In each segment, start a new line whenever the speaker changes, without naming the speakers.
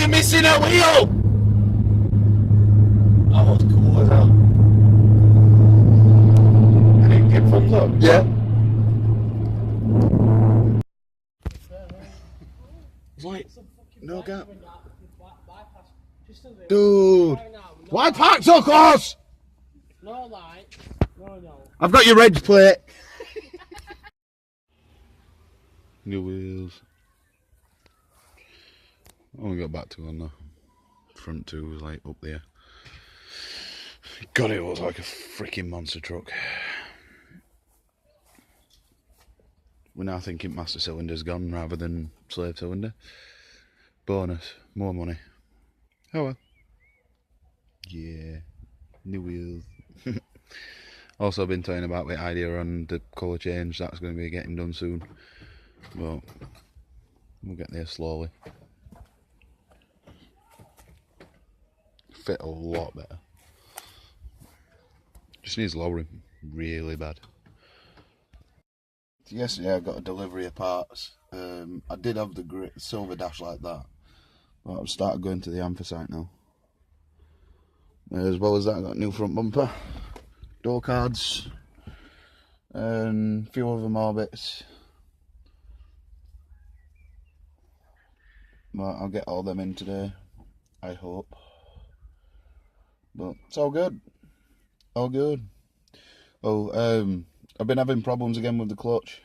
you're missing a wheel! Oh, that's cool as hell. I didn't get thumbs up. Yeah. It's like, no gap. Dude! Why park so close?
No light. No.
I've got your reg plate. New wheels. Only got back two on the front two was like up there. God, it was like a freaking monster truck. We're now thinking master cylinder's gone rather than slave cylinder. Bonus, more money. Oh well. Yeah, new wheels. Also been talking about the idea on the colour change, that's going to be getting done soon. But we'll get there slowly. Fit a lot better. Just needs lowering really bad. Yesterday I got a delivery of parts. I did have the silver dash like that, but I've started going to the anthracite now. As well as that, I got a new front bumper, door cards, and a few other more bits. But I'll get all them in today, I hope. But it's all good. All good. Oh, I've been having problems again with the clutch.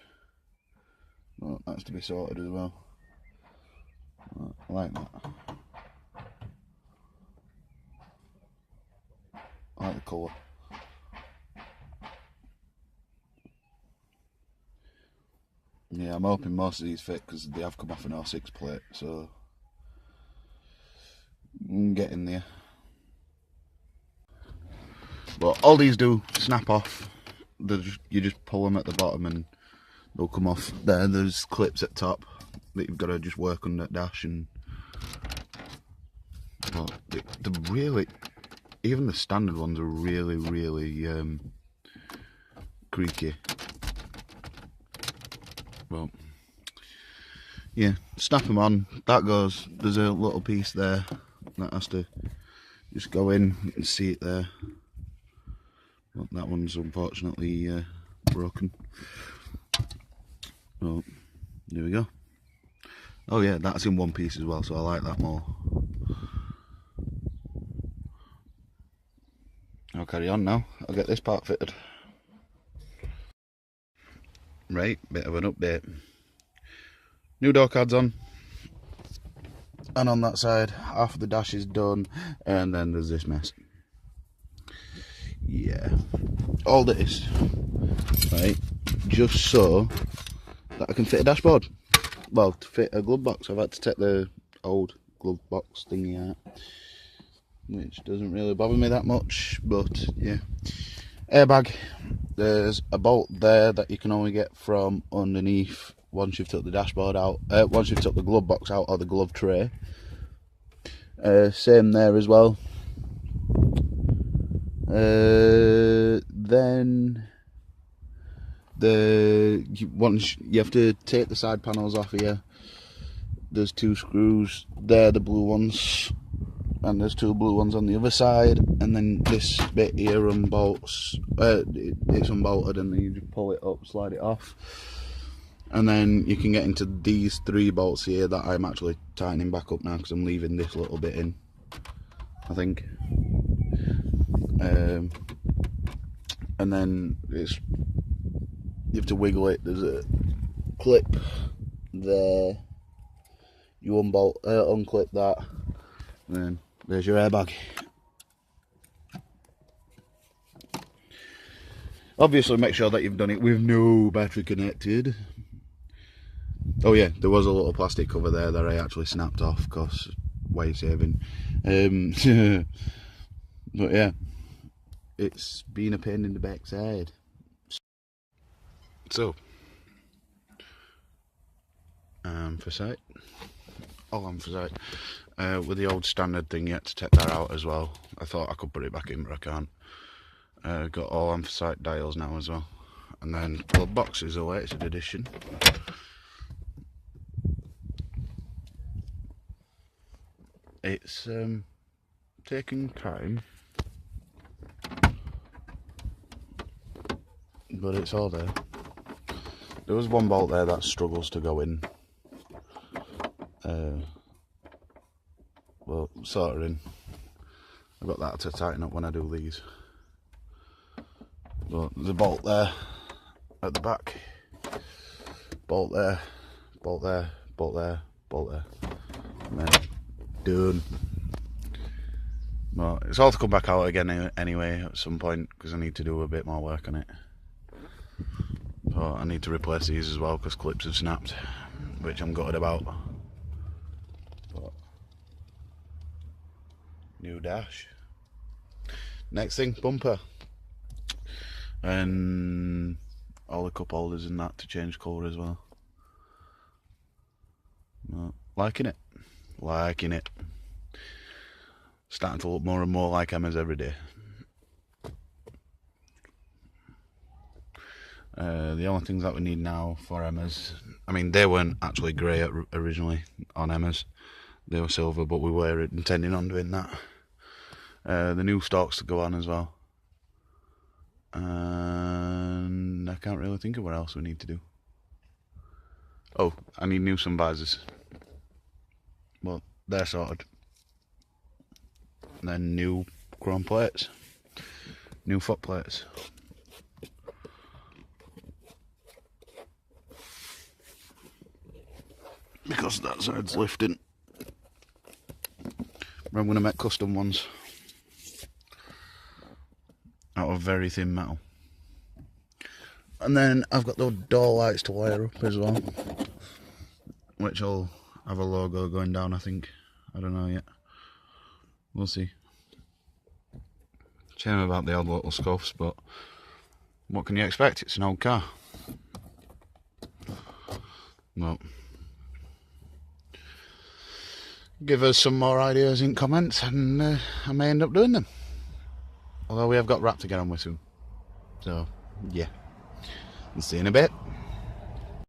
Well, that's to be sorted as well. I like that. I like the colour. Yeah, I'm hoping most of these fit because they have come off an 06 plate, so I'm getting there. But all these do snap off. You just pull them at the bottom and they'll come off. There's clips at top that you've got to just work on that dash, and well, they're really, even the standard ones are really creaky. Well, yeah, snap them on. That goes. There's a little piece there that has to just go in. You can see it there. Well, that one's unfortunately broken. Oh, there we go. Oh yeah, that's in one piece as well, so I like that more. I'll carry on now. I'll get this part fitted. Right, bit of an update. New door cards on. And on that side, half of the dash is done, and then there's this mess. Yeah. All this, right, just so that I can fit a dashboard. Well, to fit a glove box, I've had to take the old glove box thingy out, which doesn't really bother me that much, but yeah. Airbag, there's a bolt there that you can only get from underneath once you've took the dashboard out, once you've took the glove box out or the glove tray. Same there as well. Then once you have to take the side panels off here. There's two screws there, the blue ones, and there's two blue ones on the other side, and then this bit here unbolts. It's unbolted, and then you just pull it up, slide it off, and then you can get into these three bolts here that I'm actually tightening back up now because I'm leaving this little bit in, I think. And then you have to wiggle it. There's a clip there. You unclip that, and then there's your airbag. Obviously, make sure that you've done it with no battery connected. Oh yeah, there was a little plastic cover there that I actually snapped off because way saving. But yeah, it's been a pain in the backside. So, anthracite, all anthracite, with the old standard thing, you had to take that out as well. I thought I could put it back in, but I can't. Got all anthracite dials now as well, and then glove box is the latest edition. it's taking time, but it's all there. There was one bolt there that struggles to go in. Well, sort of in. I've got that to tighten up when I do these. But there's a bolt there at the back. Bolt there, bolt there, bolt there, bolt there. And then done. Well, it's all to come back out again anyway at some point because I need to do a bit more work on it. So I need to replace these as well because clips have snapped, which I'm gutted about. But new dash. Next thing, bumper. And all the cup holders and that to change colour as well. Well, liking it. Liking it. Starting to look more and more like Emma's every day. The only things that we need now for Emma's, I mean, they weren't actually grey originally on Emma's. They were silver, but we were intending on doing that. The new stalks to go on as well. And I can't really think of what else we need to do. Oh, I need new sun visors. Well, they're sorted. And then new chrome plates. New foot plates. Because that side's lifting. I'm going to make custom ones out of very thin metal. And then I've got the door lights to wire up as well, which will have a logo going down, I think. I don't know yet. We'll see. Shame about the odd little scuffs, but what can you expect? It's an old car. Well, give us some more ideas in comments and I may end up doing them. Although we have got wrap to get on with soon. So, yeah. I'll see you in a bit.